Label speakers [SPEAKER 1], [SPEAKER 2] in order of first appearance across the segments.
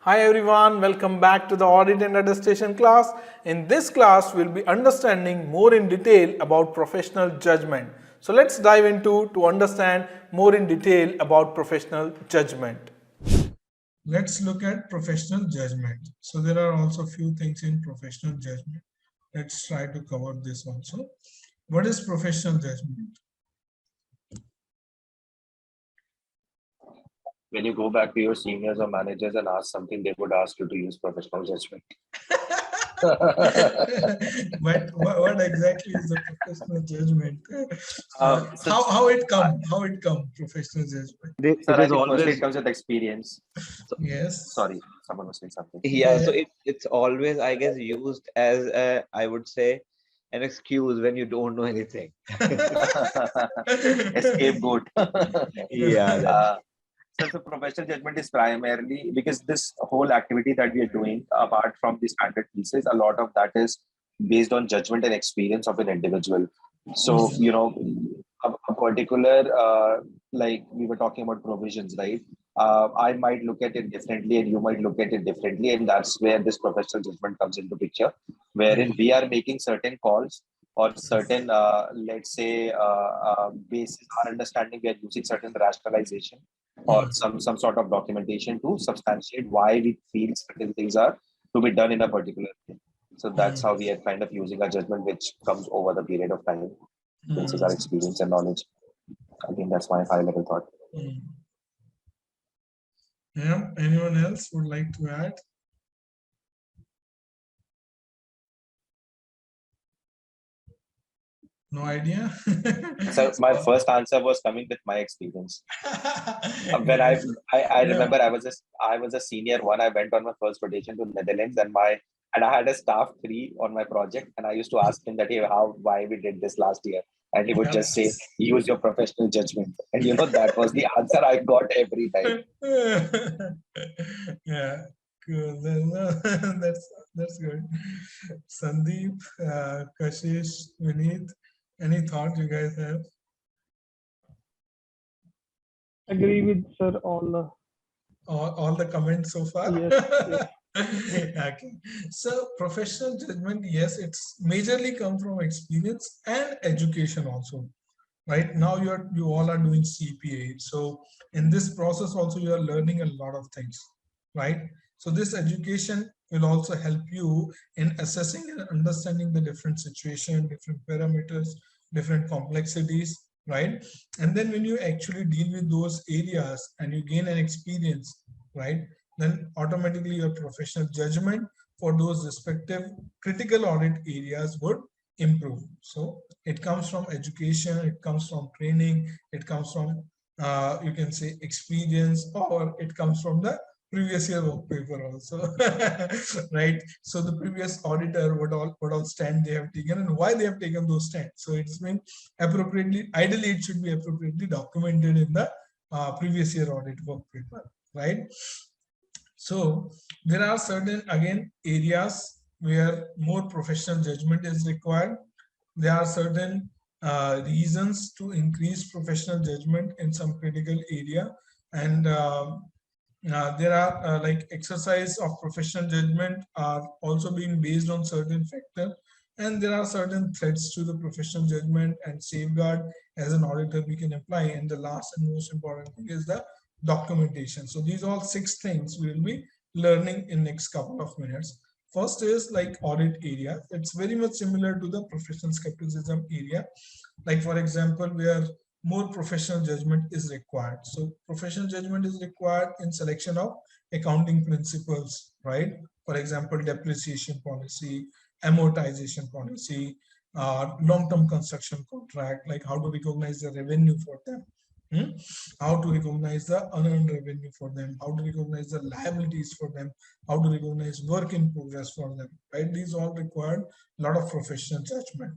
[SPEAKER 1] Hi everyone, welcome back to the audit and attestation class. In this class, we'll be understanding more in detail about professional judgment. So let's dive into to understand more in detail about professional judgment.
[SPEAKER 2] Let's look at professional judgment. So there are also few things in professional judgment. Let's try to cover this also. What is professional judgment?
[SPEAKER 3] When you go back to your seniors or managers and ask something, they would ask you to use professional judgment.
[SPEAKER 2] But what exactly is the professional judgment? How it come professional judgment?
[SPEAKER 3] Sir, I think firstly it comes with experience.
[SPEAKER 2] Yes.
[SPEAKER 3] Sorry, someone was saying something.
[SPEAKER 4] Yeah, so it's always, I guess, used as a, I would say, an excuse when you don't know anything.
[SPEAKER 3] A scapegoat.
[SPEAKER 4] Yeah.
[SPEAKER 3] So professional judgment is primarily because this whole activity that we are doing, apart from the standard pieces, a lot of that is based on judgment and experience of an individual. So, you know, a particular, like we were talking about provisions, right? I might look at it differently and you might look at it differently. And that's where this professional judgment comes into picture, wherein we are making certain calls or certain, let's say, basis our understanding, we are using certain rationalization or some sort of documentation to substantiate why we feel certain things are to be done in a particular way. So that's how we are kind of using a judgment which comes over the period of time. This is our experience and knowledge. I think that's my high-level thought.
[SPEAKER 2] Yeah. Anyone else would like to add? No idea.
[SPEAKER 3] So my first answer was coming with my experience. When I remember I was a senior one. I went on my first rotation to Netherlands and I had a staff 3 on my project, and I used to ask him that, hey, why we did this last year, and he would just say, use your professional judgment, and you know that was the answer I got every time.
[SPEAKER 2] Yeah, cool. That's good. Sandeep, Kashish, Vineet, any thought you guys have?
[SPEAKER 5] Agree with sir
[SPEAKER 2] All the comments so far?
[SPEAKER 5] Yes.
[SPEAKER 2] Okay. So professional judgment, yes, it's majorly come from experience and education also. Right now you all are doing CPA. So in this process also you are learning a lot of things, right? So this education will also help you in assessing and understanding the different situation, different parameters, different complexities, right? And then when you actually deal with those areas and you gain an experience, right, then automatically your professional judgment for those respective critical audit areas would improve. So it comes from education, it comes from training, it comes from you can say experience, or it comes from the previous year work paper also. Right? So the previous auditor, what all stand they have taken and why they have taken those stands. So it's been appropriately, ideally it should be appropriately documented in the previous year audit work paper, right? So there are certain, again, areas where more professional judgment is required. There are certain reasons to increase professional judgment in some critical area, and there are like exercise of professional judgment are also being based on certain factors, and there are certain threats to the professional judgment and safeguard as an auditor we can apply. And the last and most important thing is the documentation. So these all 6 things we will be learning in next couple of minutes. First is like audit area. It's very much similar to the professional skepticism area. Like for example, where more professional judgment is required. So professional judgment is required in selection of accounting principles, right? For example, depreciation policy, amortization policy, long-term construction contract, like how to recognize the revenue for them. How to recognize the unearned revenue for them, how to recognize the liabilities for them, how to recognize work in progress for them, right? These all require a lot of professional judgment.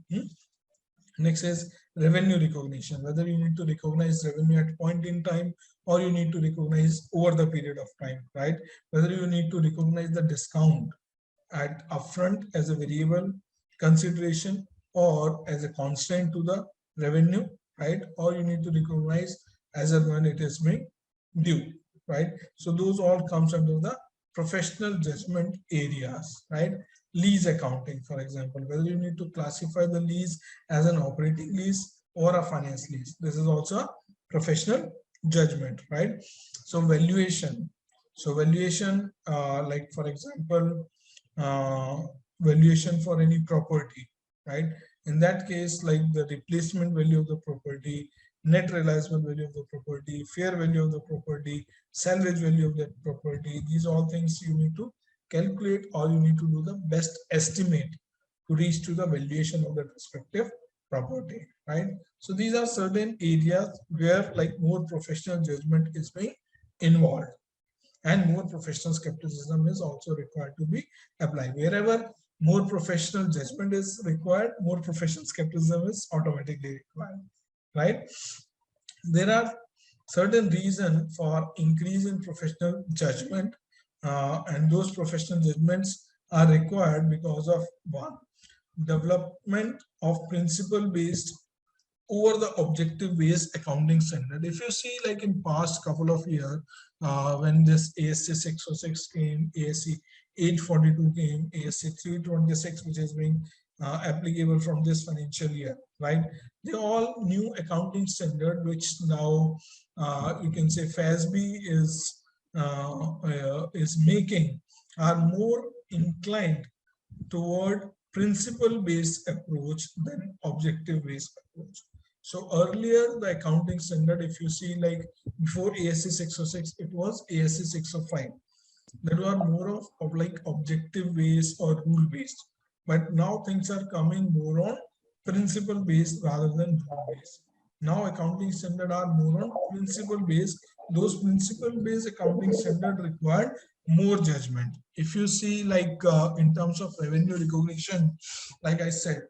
[SPEAKER 2] Next is revenue recognition, whether you need to recognize revenue at point in time or you need to recognize over the period of time, right? Whether you need to recognize the discount at upfront as a variable consideration or as a constant to the revenue, right? Or you need to recognize as and when it is being due, right? So those all comes under the professional judgment areas, right? Lease accounting, for example, whether you need to classify the lease as an operating lease or a finance lease. This is also a professional judgment, right? So valuation. So valuation, like for example, valuation for any property, right? In that case, like the replacement value of the property, net realizable value of the property, fair value of the property, salvage value of that property, these all things you need to calculate, or you need to do the best estimate to reach to the valuation of that respective property, right? So these are certain areas where like more professional judgment is being involved, and more professional skepticism is also required to be applied. Wherever more professional judgment is required, more professional skepticism is automatically required, right? There are certain reasons for increase in professional judgment, and those professional judgments are required because of one, development of principle based over the objective based accounting standard. If you see, like in past couple of years, when this ASC 606 came, ASC 842 came, ASC 326, which is being applicable from this financial year, right? They all new accounting standard, which now you can say FASB is making, are more inclined toward principle based approach than objective based approach. So earlier the accounting standard, if you see, like before ASC 606, it was ASC 605. That were more of like objective based or rule based. But now things are coming more on principle based rather than rule based. Now accounting standard are more on principle based. Those principle based accounting standard require more judgment. If you see, like in terms of revenue recognition, like I said,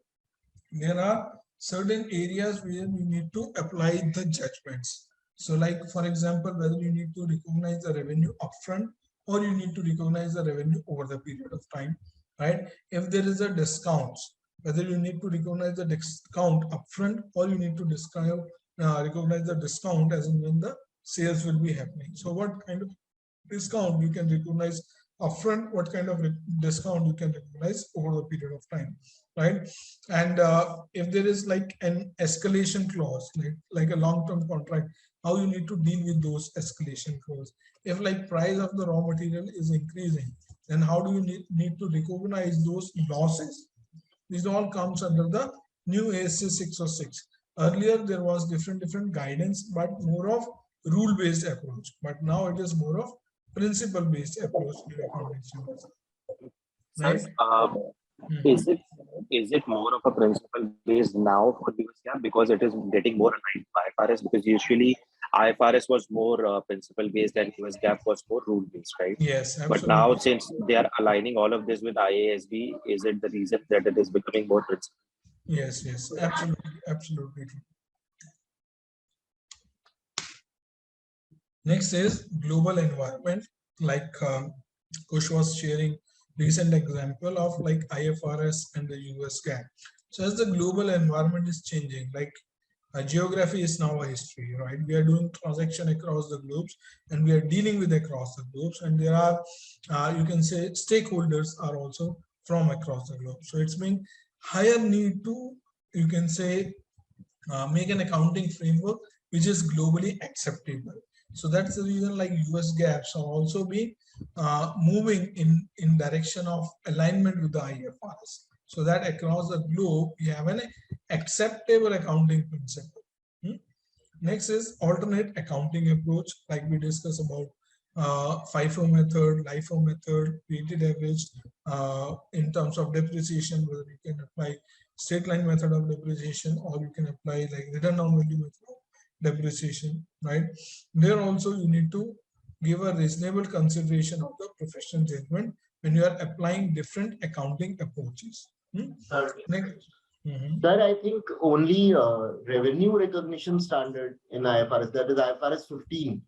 [SPEAKER 2] there are certain areas where you need to apply the judgments. So like for example, whether you need to recognize the revenue upfront or you need to recognize the revenue over the period of time, right? If there is a discount, whether you need to recognize the discount upfront or you need to recognize the discount as in when the sales will be happening. So what kind of discount you can recognize upfront, what kind of discount you can recognize over the period of time, right? And if there is like an escalation clause, like a long-term contract, how you need to deal with those escalation clause. If like price of the raw material is increasing, then how do you need to recognize those losses? This all comes under the new ASC 606. Earlier there was different guidance, but more of rule-based approach. But now it is more of principle-based approach to accounting standards. Right?
[SPEAKER 3] Is it more of a principle based now for US GAAP because it is getting more aligned to IFRS? Because usually IFRS was more principle based and US GAAP was more rule based, right?
[SPEAKER 2] Yes, absolutely.
[SPEAKER 3] But now since they are aligning all of this with IASB, is it the reason that it is becoming more principle?
[SPEAKER 2] Yes, absolutely. Next is global environment. Like Kush was sharing recent example of like IFRS and the US GAAP. So as the global environment is changing, like geography is now a history, right? We are doing transaction across the globes and we are dealing with across the globes, and there are you can say stakeholders are also from across the globe. So it's being higher need to, you can say, make an accounting framework which is globally acceptable. So that's the reason like US GAAPs are also being moving in direction of alignment with the IFRS, so that across the globe we have an acceptable accounting principle. Next is alternate accounting approach, like we discussed about FIFO method, LIFO method, weighted average, in terms of depreciation, whether you can apply straight line method of depreciation or you can apply like return on value method of depreciation, right? There also you need to give a reasonable consideration of the professional judgment when you are applying different accounting approaches. Next.
[SPEAKER 6] Sir, I think only revenue recognition standard in IFRS, that is IFRS 15,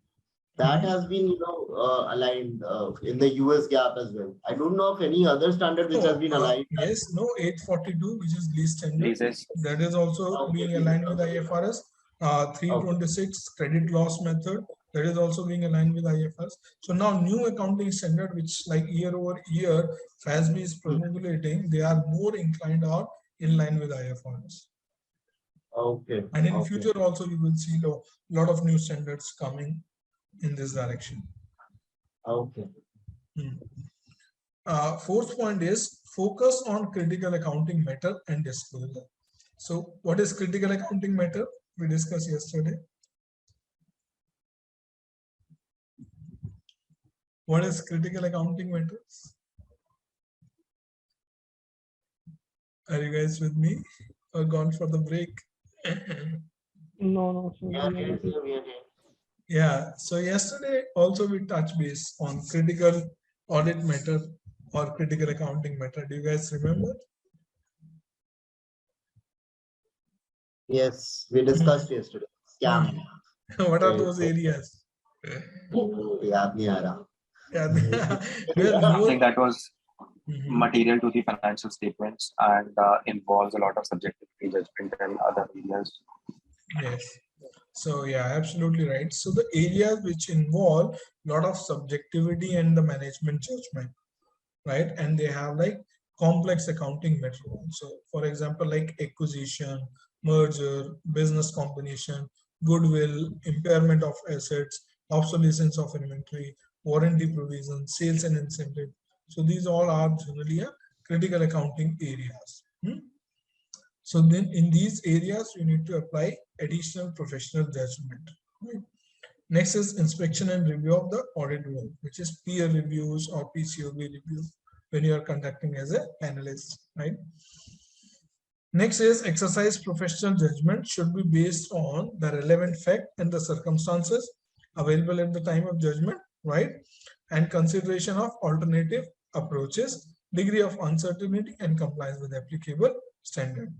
[SPEAKER 6] that has been aligned in the US GAAP as well. I don't know of any other standard which has been aligned.
[SPEAKER 2] Yes, no, 842, which is lease standard,
[SPEAKER 3] Leases.
[SPEAKER 2] that is also being aligned with IFRS. 326 credit loss method, that is also being aligned with IFRS. So now new accounting standard, which like year over year FASB is promulgating, they are more inclined or in line with IFRS.
[SPEAKER 6] Okay.
[SPEAKER 2] And in
[SPEAKER 6] Okay.
[SPEAKER 2] future also you will see a lot of new standards coming in this direction.
[SPEAKER 6] Okay.
[SPEAKER 2] Fourth point is focus on critical accounting matter and disclosure. So what is critical accounting matter? We discussed yesterday. What is critical accounting matters? Are you guys with me or gone for the break?
[SPEAKER 5] No, sir.
[SPEAKER 6] Yeah, yeah, yeah, yeah, yeah.
[SPEAKER 2] Yeah, so yesterday also we touched base on critical audit matter or critical accounting matter. Do you guys remember?
[SPEAKER 6] Yes, we discussed yesterday. Scam.
[SPEAKER 2] What are those areas?
[SPEAKER 6] याद नहीं आ रहा.
[SPEAKER 2] Yeah,
[SPEAKER 6] Yeah.
[SPEAKER 3] Something that was
[SPEAKER 2] Mhm.
[SPEAKER 3] material to the financial statements and involves a lot of subjectivity, judgment, and other areas.
[SPEAKER 2] Yes. So yeah, absolutely right. So the areas which involve a lot of subjectivity and the management judgment, right? And they have like complex accounting method. So for example, like acquisition, merger, business combination, goodwill, impairment of assets, obsolescence of inventory, warranty provision, sales and incentive. So these all are generally a critical accounting areas. So then in these areas, you need to apply additional professional judgment. Right? Next is inspection and review of the audit work, which is peer reviews or PCOB review when you are conducting as an analyst, right? Next is exercise professional judgment should be based on the relevant fact and the circumstances available at the time of judgment, right? And consideration of alternative approaches, degree of uncertainty and compliance with applicable standard.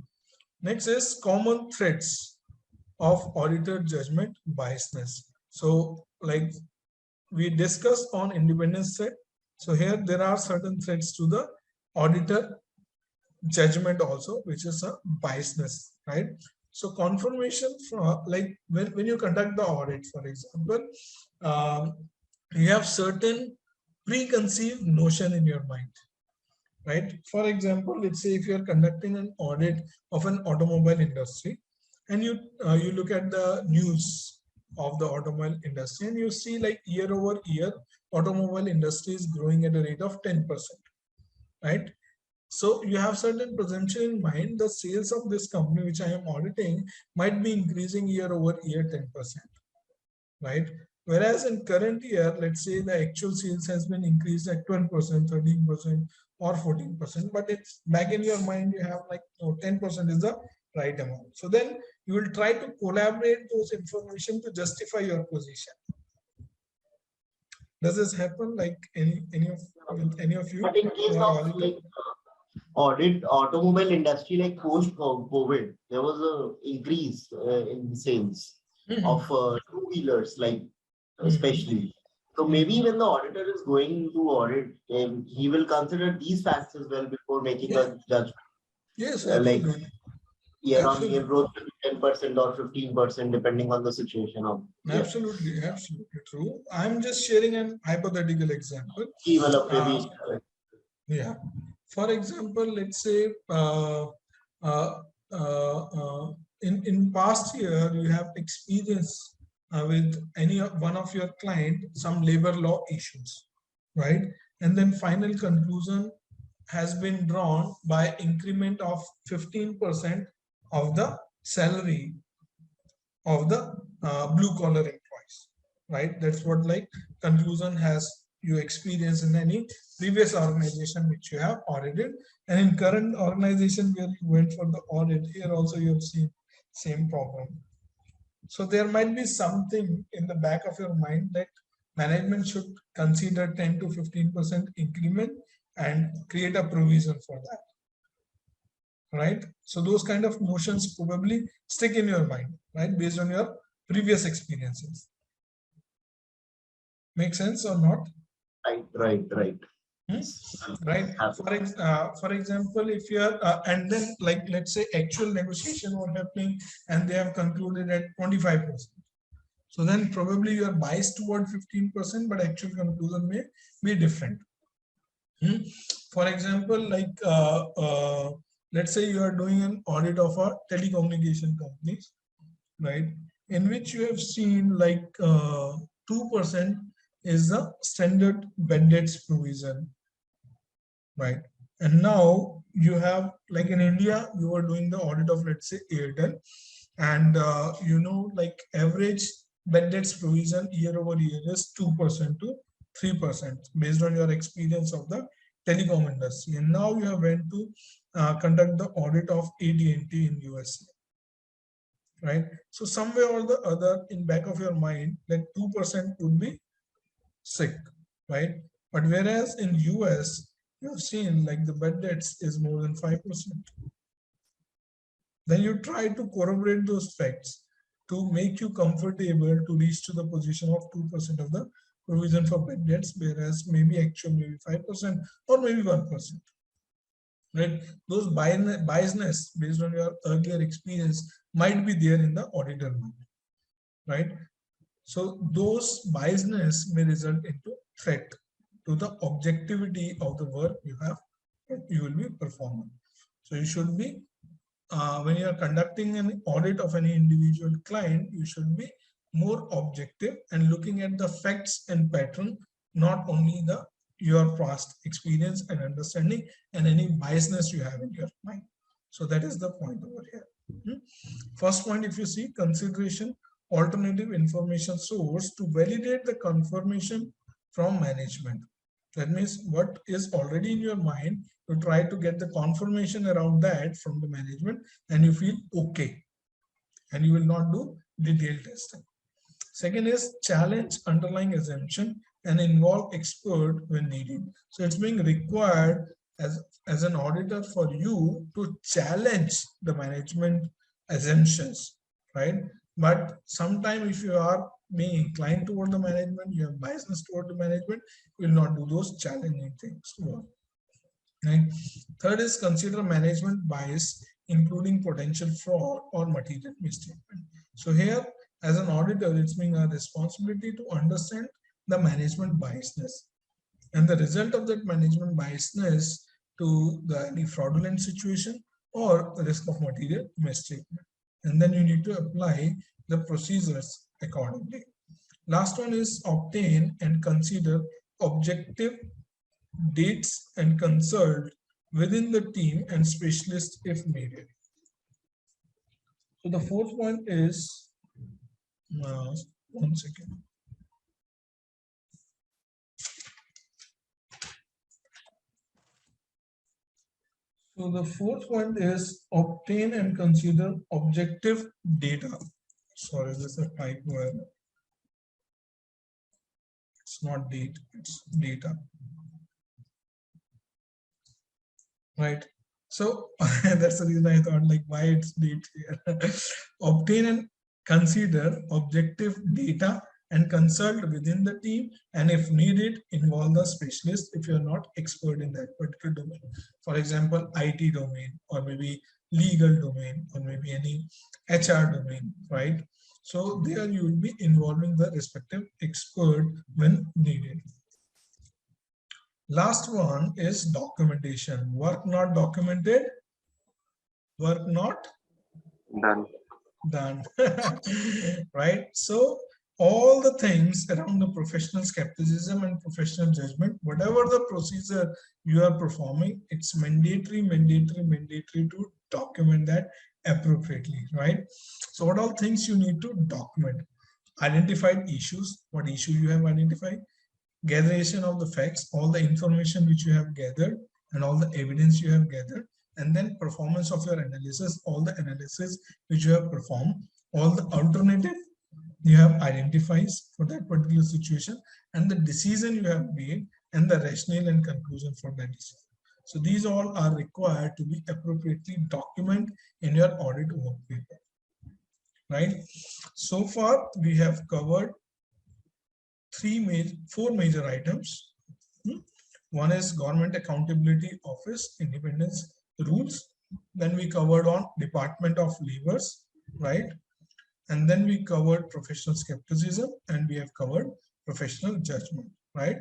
[SPEAKER 2] Next is common threats of auditor judgment biasness. So like we discussed on independence threat. So here there are certain threats to the auditor judgment also, which is a biasness, right? So confirmation from like when you conduct the audit, for example, you have certain preconceived notion in your mind, right? For example, let's say if you are conducting an audit of an automobile industry and you look at the news of the automobile industry and you see like year over year automobile industry is growing at a rate of 10%, right? So you have certain presumption in mind the sales of this company which I am auditing might be increasing year over year 10%, right? Whereas in current year, let's say the actual sales has been increased at 12%, 13%, or 14%, but it's back in your mind, you have like 10% is the right amount. So then you will try to collaborate those information to justify your position. Does this happen like any of you?
[SPEAKER 6] But in case of like automobile industry, like post COVID, there was a increase in sales of two-wheelers, like especially. So maybe when the auditor is going to audit, he will consider these facts as well before making a judgment.
[SPEAKER 2] Yes,
[SPEAKER 6] Like
[SPEAKER 2] absolutely.
[SPEAKER 6] year-on-year growth to be 10% or 15%, depending on the situation of.
[SPEAKER 2] Absolutely, absolutely true. I'm just sharing an hypothetical example. Yeah. For example, let's say in past year you have experience with one of your client some labor law issues, right? And then final conclusion has been drawn by increment of 15% of the salary of the blue collar employees, right? That's what like conclusion has you experience in any previous organization which you have audited, and in current organization where you went for the audit, here also you have seen same problem. So there might be something in the back of your mind that management should consider 10 to 15% increment and create a provision for that, right? So those kind of notions probably stick in your mind, right? Based on your previous experiences. Make sense or not?
[SPEAKER 6] Right.
[SPEAKER 2] Right. For example, if you are and then like let's say actual negotiation were happening and they have concluded at 25%. So then probably you are biased toward 15%, but actual conclusion may be different. For example, like let's say you are doing an audit of a telecommunication companies, right? In which you have seen like 2% is the standard bad debts provision, right? And now you have, like in India, you are doing the audit of, let's say, Airtel, and you know, like average bad debts provision year over year is 2% to 3% based on your experience of the telecom industry. And now you have went to conduct the audit of AT&T in USA, right? So somewhere or the other in back of your mind, that 2% would be sick, right? But whereas in US, you have seen like the bad debts is more than 5%. Then you try to corroborate those facts to make you comfortable to reach to the position of 2% of the provision for bad debts, whereas maybe actual maybe 5% or maybe 1%. Right? Those biasness based on your earlier experience might be there in the auditor mind, right? So those biasness may result into threat to the objectivity of the work you will be performing. So you should be when you are conducting an audit of any individual client, you should be more objective and looking at the facts and pattern, not only your past experience and understanding and any biasness you have in your mind. So that is the point over here. First point, if you see, consideration alternative information source to validate the confirmation from management. That means what is already in your mind, you try to get the confirmation around that from the management and you feel okay, and you will not do detailed testing. Second is challenge underlying assumption and involve expert when needed. So it's being required as an auditor for you to challenge the management assumptions, right? But sometimes if you are being inclined toward the management, you have biasness toward the management, you will not do those challenging things. Right? Third is consider management bias, including potential fraud or material misstatement. So here, as an auditor, it's being a responsibility to understand the management biasness and the result of that management biasness to any fraudulent situation or the risk of material misstatement. And then you need to apply the procedures accordingly. Last one is obtain and consider objective dates and consult within the team and specialists if needed. So the fourth point is, one second. So the fourth point is obtain and consider objective data. Sorry, this is a typo error. It's not date, it's data. Right. So that's the reason I thought like why it's date here. Obtain and consider objective data and consult within the team, and if needed, involve the specialist if you're not expert in that particular domain. For example, IT domain, or maybe legal domain, or maybe any HR domain, right? So there you will be involving the respective expert when needed. Last one is documentation. Work not documented, work not done. Right? So all the things around the professional skepticism and professional judgment, whatever the procedure you are performing, it's mandatory to document that appropriately, right? So what all things you need to document? Identified issues, what issue you have identified, gatheration of the facts, all the information which you have gathered and all the evidence you have gathered, and then performance of your analysis, all the analysis which you have performed, all the alternative you have identified for that particular situation, and the decision you have made, and the rationale and conclusion for that decision. So these all are required to be appropriately documented in your audit work paper, right? So far we have covered four major items. One is Government Accountability Office Independence Rules. Then we covered on Department of Labors, right? and then we covered professional skepticism, and we have covered professional judgment, right?